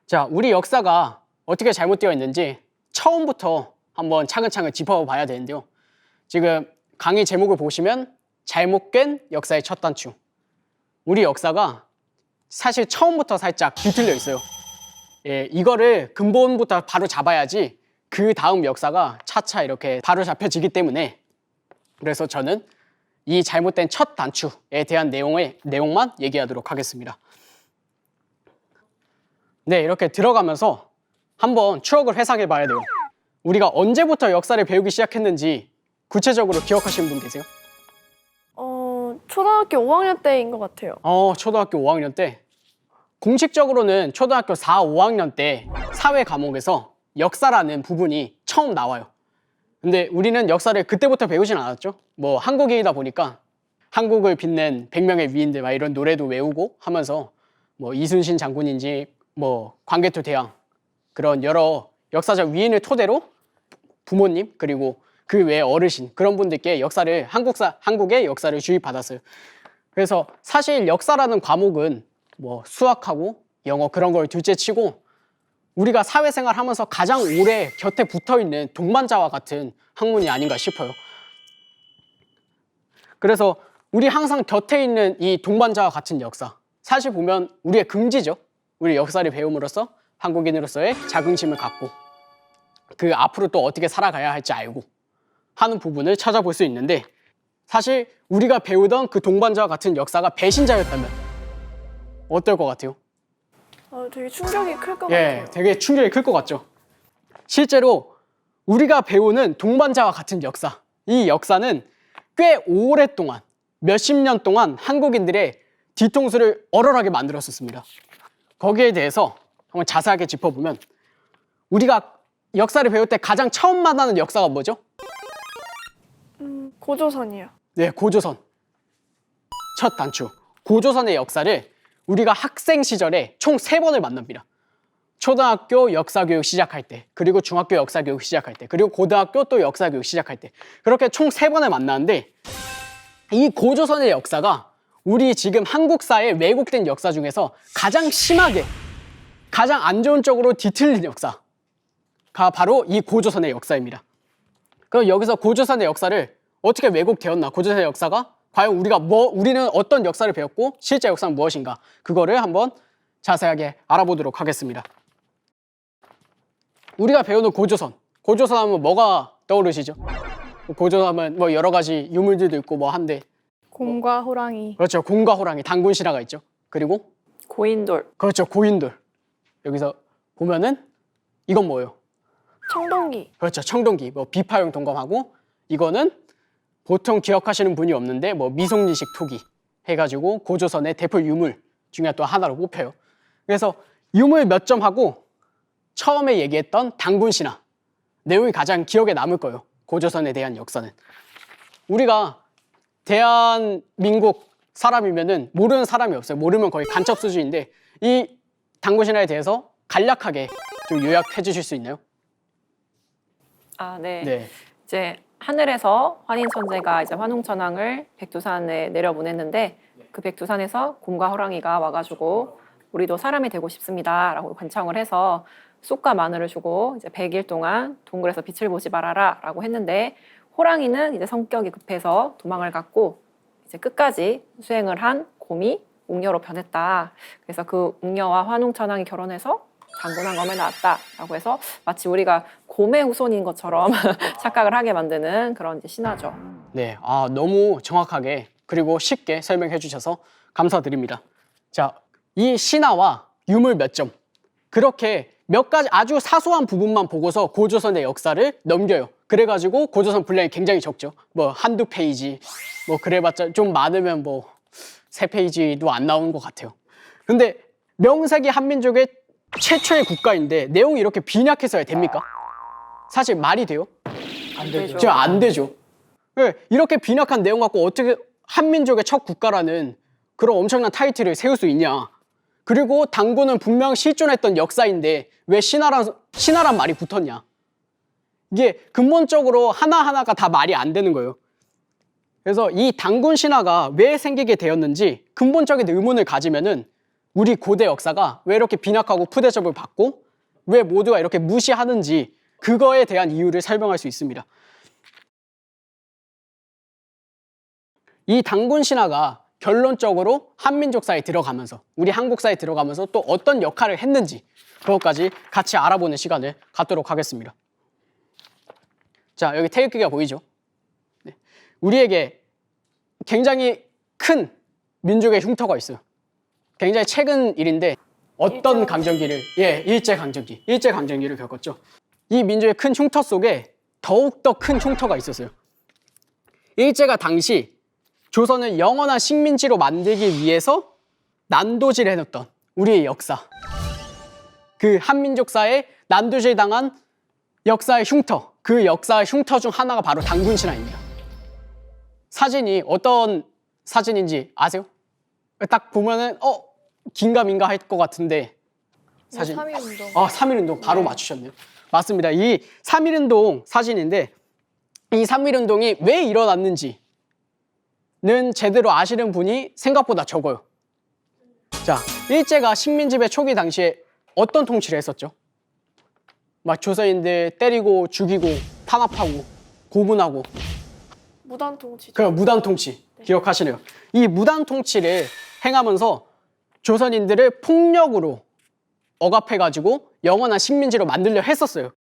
자, 우리 역사가 어떻게 잘못되어 있는지 처음부터 한번 차근차근 짚어봐야 되는데요. 지금 강의 제목을 보시면 잘못된 역사의 첫 단추. 우리 역사가 사실 처음부터 살짝 뒤틀려 있어요. 예, 이거를 근본부터 바로 잡아야지 그 다음 역사가 차차 이렇게 바로 잡혀지기 때문에, 그래서 저는 이 잘못된 첫 단추에 대한 내용만 얘기하도록 하겠습니다. 네, 이렇게 들어가면서 한번 추억을 회상해 봐야 돼요. 우리가 언제부터 역사를 배우기 시작했는지 구체적으로 기억하시는 분 계세요? 초등학교 5학년 때인 것 같아요. 초등학교 5학년 때. 공식적으로는 초등학교 4, 5학년 때 사회 과목에서 역사라는 부분이 처음 나와요. 근데 우리는 역사를 그때부터 배우진 않았죠. 뭐 한국인이다 보니까 한국을 빛낸 100명의 위인들 막 이런 노래도 외우고 하면서 뭐 이순신 장군인지 뭐 광개토 대왕 그런 여러 역사적 위인을 토대로 부모님 그리고 그 외 어르신 그런 분들께 역사를 한국의 역사를 주입받았어요. 그래서 사실 역사라는 과목은 뭐 수학하고 영어 그런 걸 둘째치고 우리가 사회생활 하면서 가장 오래 곁에 붙어있는 동반자와 같은 학문이 아닌가 싶어요. 그래서 우리 항상 곁에 있는 이 동반자와 같은 역사, 사실 보면 우리의 긍지죠. 우리 역사를 배움으로써 한국인으로서의 자긍심을 갖고 그 앞으로 또 어떻게 살아가야 할지 알고 하는 부분을 찾아볼 수 있는데, 사실 우리가 배우던 그 동반자와 같은 역사가 배신자였다면 어떨 것 같아요? 되게 충격이 클 것 예, 같아요. 되게 충격이 클 것 같죠. 실제로 우리가 배우는 동반자와 같은 역사, 이 역사는 꽤 오랫동안 몇십 년 동안 한국인들의 뒤통수를 얼얼하게 만들었었습니다. 거기에 대해서 한번 자세하게 짚어보면, 우리가 역사를 배울 때 가장 처음 만나는 역사가 뭐죠? 고조선이요. 네, 고조선. 첫 단추. 고조선의 역사를 우리가 학생 시절에 총 3번을 만납니다. 초등학교 역사교육 시작할 때, 그리고 중학교 역사교육 시작할 때, 그리고 고등학교 또 역사교육 시작할 때, 그렇게 총 3번을 만나는데, 이 고조선의 역사가 우리 지금 한국사의 왜곡된 역사 중에서 가장 심하게, 가장 안 좋은 쪽으로 뒤틀린 역사가 바로 이 고조선의 역사입니다. 그럼 여기서 고조선의 역사를 어떻게 왜곡되었나, 고조선의 역사가 과연 우리는 어떤 역사를 배웠고 실제 역사는 무엇인가, 그거를 한번 자세하게 알아보도록 하겠습니다. 우리가 배우는 고조선 하면 뭐가 떠오르시죠? 고조선 하면 뭐 여러 가지 유물들도 있고 뭐 한데, 곰과 호랑이. 그렇죠. 곰과 호랑이, 단군 신화가 있죠. 그리고 고인돌. 그렇죠. 고인돌. 여기서 보면은 이건 뭐예요? 청동기. 그렇죠. 청동기. 뭐 비파용 동검하고, 이거는 보통 기억하시는 분이 없는데 뭐 미송리식 토기 해가지고 고조선의 대표 유물 중에 또 하나로 꼽혀요. 그래서 유물 몇 점 하고 처음에 얘기했던 단군 신화 내용이 가장 기억에 남을 거예요. 고조선에 대한 역사는. 우리가 대한민국 사람이면은 모르는 사람이 없어요. 모르면 거의 간첩 수준인데, 이 단군 신화에 대해서 간략하게 좀 요약해 주실 수 있나요? 네. 네. 이제 하늘에서 환인천재가 이제 환웅천왕을 백두산에 내려보냈는데, 그 백두산에서 곰과 호랑이가 와가지고 우리도 사람이 되고 싶습니다라고 간청을 해서 쑥과 마늘을 주고 이제 100일 동안 동굴에서 빛을 보지 말아라라고 했는데, 호랑이는 이제 성격이 급해서 도망을 갔고 이제 끝까지 수행을 한 곰이 웅녀로 변했다. 그래서 그 웅녀와 환웅천왕이 결혼해서 장군한 검에 나왔다라고 해서 마치 우리가 곰의 후손인 것처럼 착각을 하게 만드는 그런 이제 신화죠. 네, 너무 정확하게 그리고 쉽게 설명해 주셔서 감사드립니다. 자, 이 신화와 유물 몇 점, 그렇게 몇 가지 아주 사소한 부분만 보고서 고조선의 역사를 넘겨요. 그래가지고 고조선 분량이 굉장히 적죠. 뭐 한두 페이지, 뭐 그래봤자 좀 많으면 뭐 3페이지도 안 나오는 것 같아요. 근데 명색이 한민족의 최초의 국가인데 내용이 이렇게 빈약해서야 됩니까? 사실 말이 돼요? 안 되죠. 지금 안 되죠. 네, 이렇게 빈약한 내용 갖고 어떻게 한민족의 첫 국가라는 그런 엄청난 타이틀을 세울 수 있냐. 그리고 단군은 분명 실존했던 역사인데 왜 신화란 말이 붙었냐. 이게 근본적으로 하나하나가 다 말이 안 되는 거예요. 그래서 이 단군 신화가 왜 생기게 되었는지 근본적인 의문을 가지면은 우리 고대 역사가 왜 이렇게 빈약하고 푸대접을 받고 왜 모두가 이렇게 무시하는지 그거에 대한 이유를 설명할 수 있습니다. 이 단군 신화가 결론적으로 한민족사에 들어가면서 우리 한국사에 들어가면서 또 어떤 역할을 했는지 그것까지 같이 알아보는 시간을 갖도록 하겠습니다. 자, 여기 태극기가 보이죠? 네. 우리에게 굉장히 큰 민족의 흉터가 있어요. 굉장히 최근 일인데 어떤 강점기를 일제강점기를 겪었죠. 이 민족의 큰 흉터 속에 더욱더 큰 흉터가 있었어요. 일제가 당시 조선을 영원한 식민지로 만들기 위해서 난도질을 해놨던 우리의 역사, 그 한민족사에 난도질 당한 역사의 흉터, 그 역사의 흉터 중 하나가 바로 단군 신화입니다. 사진이 어떤 사진인지 아세요? 딱 보면은 긴가민가 할 것 같은데 사진. 3.1운동. 3.1운동 바로 맞추셨네요. 맞습니다. 이 3.1운동 사진인데 이 3.1운동이 왜 일어났는지는 제대로 아시는 분이 생각보다 적어요. 자, 일제가 식민지배 초기 당시에 어떤 통치를 했었죠? 막 조선인들 때리고 죽이고 탄압하고 고문하고 무단 통치. 그 무단 통치 기억하시네요. 이 무단 통치를 행하면서 조선인들을 폭력으로 억압해가지고 영원한 식민지로 만들려 했었어요.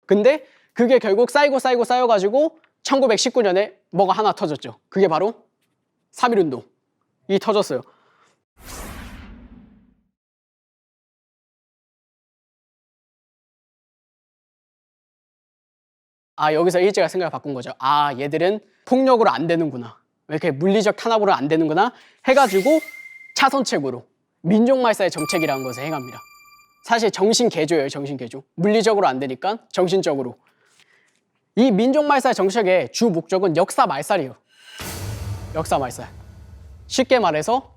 근데 그게 결국 쌓여가지고 1919년에 뭐가 하나 터졌죠. 그게 바로 3.1운동이 터졌어요. 여기서 일제가 생각을 바꾼 거죠. 얘들은 폭력으로 안 되는구나. 왜 이렇게 물리적 탄압으로 안 되는구나 해가지고 차선책으로 민족말사의 정책이라는 것을 행합니다. 사실 정신개조예요. 정신개조. 물리적으로 안 되니까 정신적으로. 이 민족말사의 정책의 주 목적은 역사말살이에요. 역사말살. 쉽게 말해서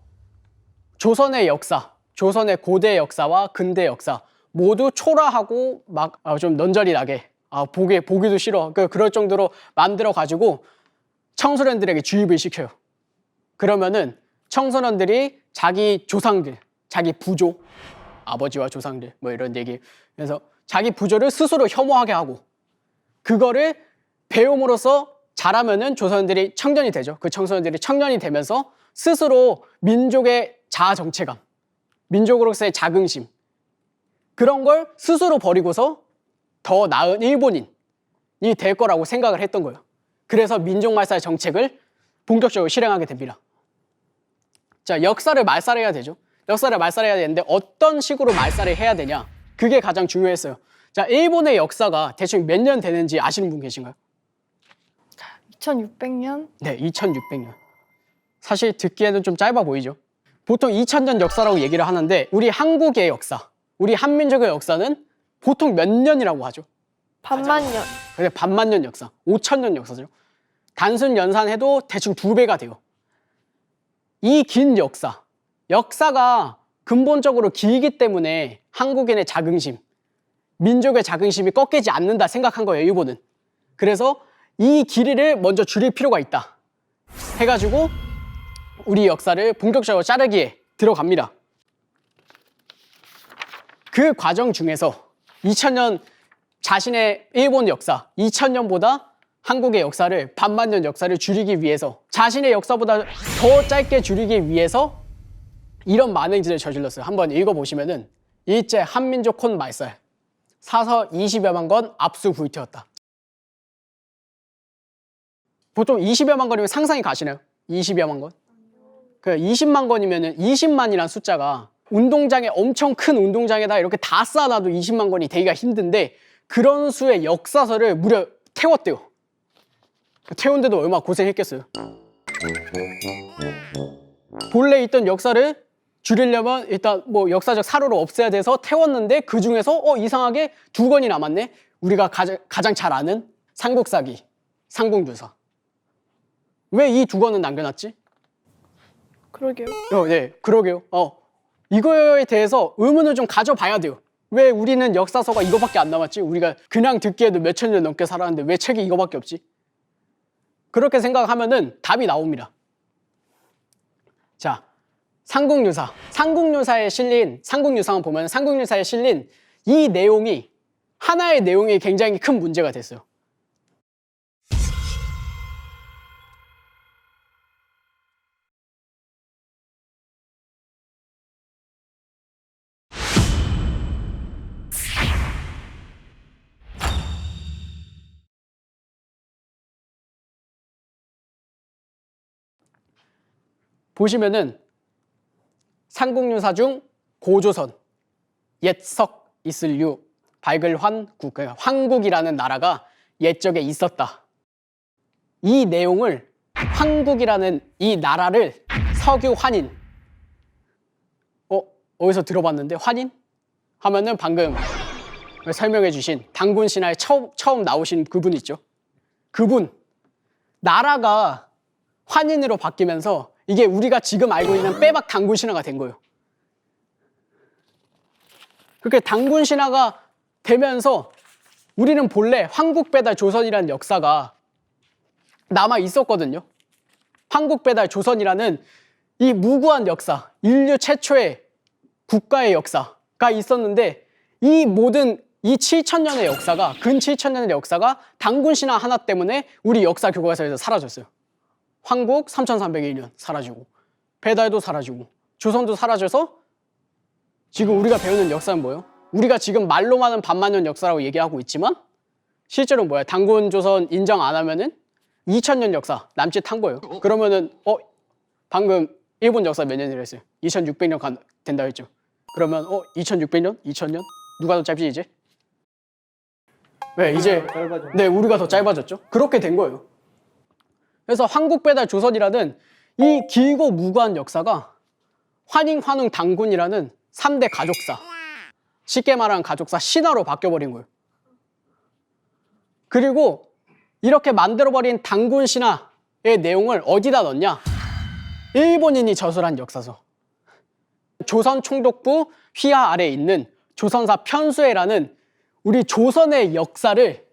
조선의 역사, 조선의 고대 역사와 근대 역사 모두 초라하고 막 좀 넌저리 나게 보기도 싫어. 그럴 정도로 만들어가지고 청소년들에게 주입을 시켜요. 그러면은 청소년들이 자기 조상들, 자기 부조, 아버지와 조상들 뭐 이런 얘기. 그래서 자기 부조를 스스로 혐오하게 하고 그거를 배움으로써 자라면은 조선인들이 청년이 되죠. 그 청소년들이 청년이 되면서 스스로 민족의 자아 정체감, 민족으로서의 자긍심 그런 걸 스스로 버리고서 더 나은 일본인이 될 거라고 생각을 했던 거예요. 그래서 민족말살 정책을 본격적으로 실행하게 됩니다. 자, 역사를 말살해야 되죠. 역사를 말살해야 되는데 어떤 식으로 말살을 해야 되냐? 그게 가장 중요했어요. 자, 일본의 역사가 대충 몇 년 되는지 아시는 분 계신가요? 2600년? 네, 2600년. 사실 듣기에는 좀 짧아 보이죠. 보통 2000년 역사라고 얘기를 하는데 우리 한국의 역사, 우리 한민족의 역사는 보통 몇 년이라고 하죠? 반만 년. 근데 반만 년 역사, 5000년 역사죠. 단순 연산해도 대충 2배가 돼요. 이 긴 역사가 근본적으로 길기 때문에 한국인의 자긍심, 민족의 자긍심이 꺾이지 않는다 생각한 거예요, 일본은. 그래서 이 길이를 먼저 줄일 필요가 있다 해가지고 우리 역사를 본격적으로 자르기에 들어갑니다. 그 과정 중에서 2000년 자신의 일본 역사, 2000년보다 한국의 역사를 반만 년 역사를 줄이기 위해서 자신의 역사보다 더 짧게 줄이기 위해서 이런 많은 짓을 저질렀어요. 한번 읽어보시면은 일제 한민족 혼 말살, 사서 20여만 건 압수 불태웠다. 보통 20여만 건이면 상상이 가시나요? 20여만 건? 그 20만 건이면은 20만이란 숫자가 운동장에 엄청 큰 운동장에다 이렇게 다 쌓아놔도 20만 건이 되기가 힘든데 그런 수의 역사서를 무려 태웠대요. 태운데도 얼마나 고생했겠어요. 본래 있던 역사를 줄이려면 일단 뭐 역사적 사료를 없애야 돼서 태웠는데 그 중에서 이상하게 2건이 남았네. 우리가 가장 잘 아는 삼국사기, 삼국유사. 왜 이 2건은 남겨놨지? 그러게요. 네, 그러게요. 이거에 대해서 의문을 좀 가져봐야 돼요. 왜 우리는 역사서가 이거밖에 안 남았지? 우리가 그냥 듣기에도 몇천 년 넘게 살았는데 왜 책이 이거밖에 없지? 그렇게 생각하면은 답이 나옵니다. 자, 삼국유사만 보면 삼국유사에 실린 이 내용이 하나의 내용이 굉장히 큰 문제가 됐어요. 보시면은 삼국유사 중 고조선, 옛석 있을유, 발글환국, 황국이라는 나라가 옛적에 있었다. 이 내용을 황국이라는 이 나라를 석유환인, 어디서 들어봤는데 환인? 하면은 방금 설명해 주신 단군 신화에 처음 나오신 그분 있죠. 그분 나라가 환인으로 바뀌면서 이게 우리가 지금 알고 있는 빼박 단군 신화가 된 거예요. 그렇게 단군 신화가 되면서 우리는 본래 황국 배달 조선이라는 역사가 남아 있었거든요. 황국 배달 조선이라는 이 무구한 역사, 인류 최초의 국가의 역사가 있었는데 이 모든 이 7,000년의 역사가 근 7,000년의 역사가 단군 신화 하나 때문에 우리 역사 교과서에서 사라졌어요. 황국 3,301년 사라지고 배달도 사라지고 조선도 사라져서 지금 우리가 배우는 역사는 뭐예요? 우리가 지금 말로만은 반만년 역사라고 얘기하고 있지만 실제로 뭐야? 단군 조선 인정 안 하면은 2000년 역사 남짓한 거예요. 그러면은 방금 일본 역사 몇 년이라 했어요? 2600년 된다 했죠. 그러면 2600년? 2000년? 누가 더 짧지 이제? 네, 이제 네, 우리가 더 짧아졌죠. 그렇게 된 거예요. 그래서 황국 배달 조선이라는 이 길고 무구한 역사가 환인, 환웅, 단군이라는 3대 가족사, 쉽게 말하는 가족사 신화로 바뀌어버린 거예요. 그리고 이렇게 만들어버린 단군 신화의 내용을 어디다 넣냐? 일본인이 저술한 역사서. 조선 총독부 휘하 아래에 있는 조선사 편수회라는 우리 조선의 역사를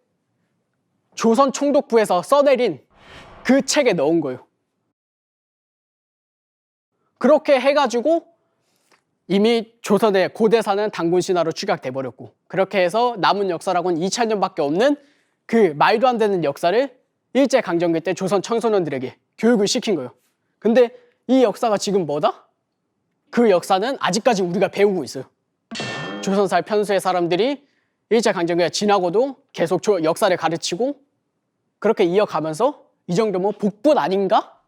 조선 총독부에서 써내린 그 책에 넣은 거예요. 그렇게 해가지고 이미 조선의 고대사는 단군 신화로 축약돼 버렸고, 그렇게 해서 남은 역사라고는 2000년밖에 없는 그 말도 안 되는 역사를 일제강점기 때 조선 청소년들에게 교육을 시킨 거예요. 근데 이 역사가 지금 뭐다? 그 역사는 아직까지 우리가 배우고 있어요. 조선살 편수의 사람들이 일제강점기가 지나고도 계속 역사를 가르치고 그렇게 이어가면서 이 정도면 복분 아닌가?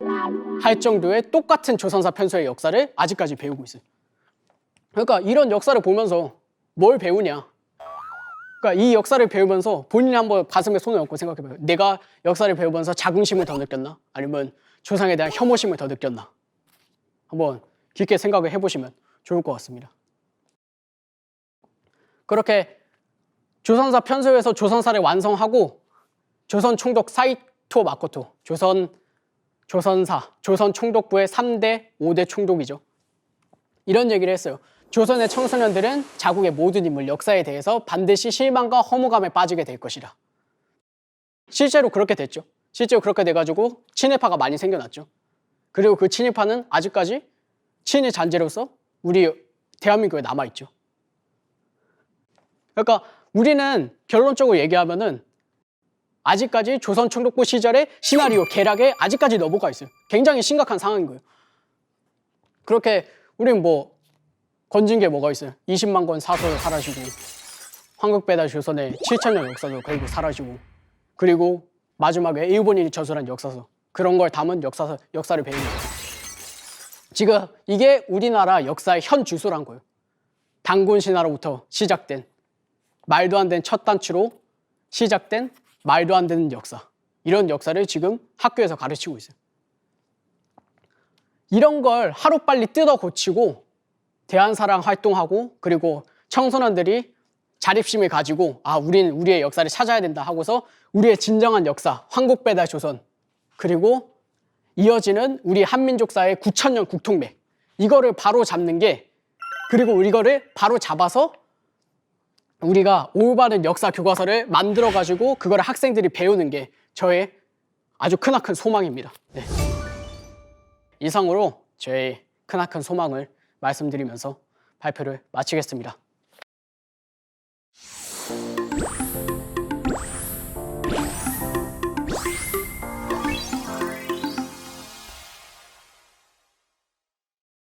할 정도의 똑같은 조선사 편수의 역사를 아직까지 배우고 있어요. 그러니까 이런 역사를 보면서 뭘 배우냐? 그러니까 이 역사를 배우면서 본인이 한번 가슴에 손을 얹고 생각해봐요. 내가 역사를 배우면서 자긍심을 더 느꼈나? 아니면 조상에 대한 혐오심을 더 느꼈나? 한번 깊게 생각을 해보시면 좋을 것 같습니다. 그렇게 조선사 편수에서 조선사를 완성하고 조선 총독 사이토 마코토, 조선사, 조선 총독부의 3대, 5대 총독이죠. 이런 얘기를 했어요. 조선의 청소년들은 자국의 모든 인물, 역사에 대해서 반드시 실망과 허무감에 빠지게 될 것이라. 실제로 그렇게 됐죠. 실제로 그렇게 돼가지고 친일파가 많이 생겨났죠. 그리고 그 친일파는 아직까지 친일 잔재로서 우리 대한민국에 남아있죠. 그러니까 우리는 결론적으로 얘기하면은 아직까지 조선 총독부 시절의 시나리오, 계략에 아직까지 넘어가 있어요. 굉장히 심각한 상황인 거예요. 그렇게 우리는 뭐 건진 게 뭐가 있어요? 20만 권 사설 사라지고 황국배달 조선의 7,000년 역사도 결국 사라지고, 그리고 마지막에 일본인이 저술한 역사서, 그런 걸 담은 역사를 배우는 거예요. 지금 이게 우리나라 역사의 현 주소란 거예요. 단군 신화로부터 시작된 말도 안 되는 첫 단추로 시작된 말도 안 되는 역사, 이런 역사를 지금 학교에서 가르치고 있어요. 이런 걸 하루빨리 뜯어 고치고 대한사랑 활동하고, 그리고 청소년들이 자립심을 가지고 우린 우리의 역사를 찾아야 된다 하고서 우리의 진정한 역사, 황국배달 조선, 그리고 이어지는 우리 한민족사의 9,000년 국통맥, 이거를 바로 잡는 게, 그리고 이거를 바로 잡아서 우리가 올바른 역사 교과서를 만들어가지고 그거를 학생들이 배우는 게 저의 아주 크나큰 소망입니다. 네. 이상으로 저의 크나큰 소망을 말씀드리면서 발표를 마치겠습니다.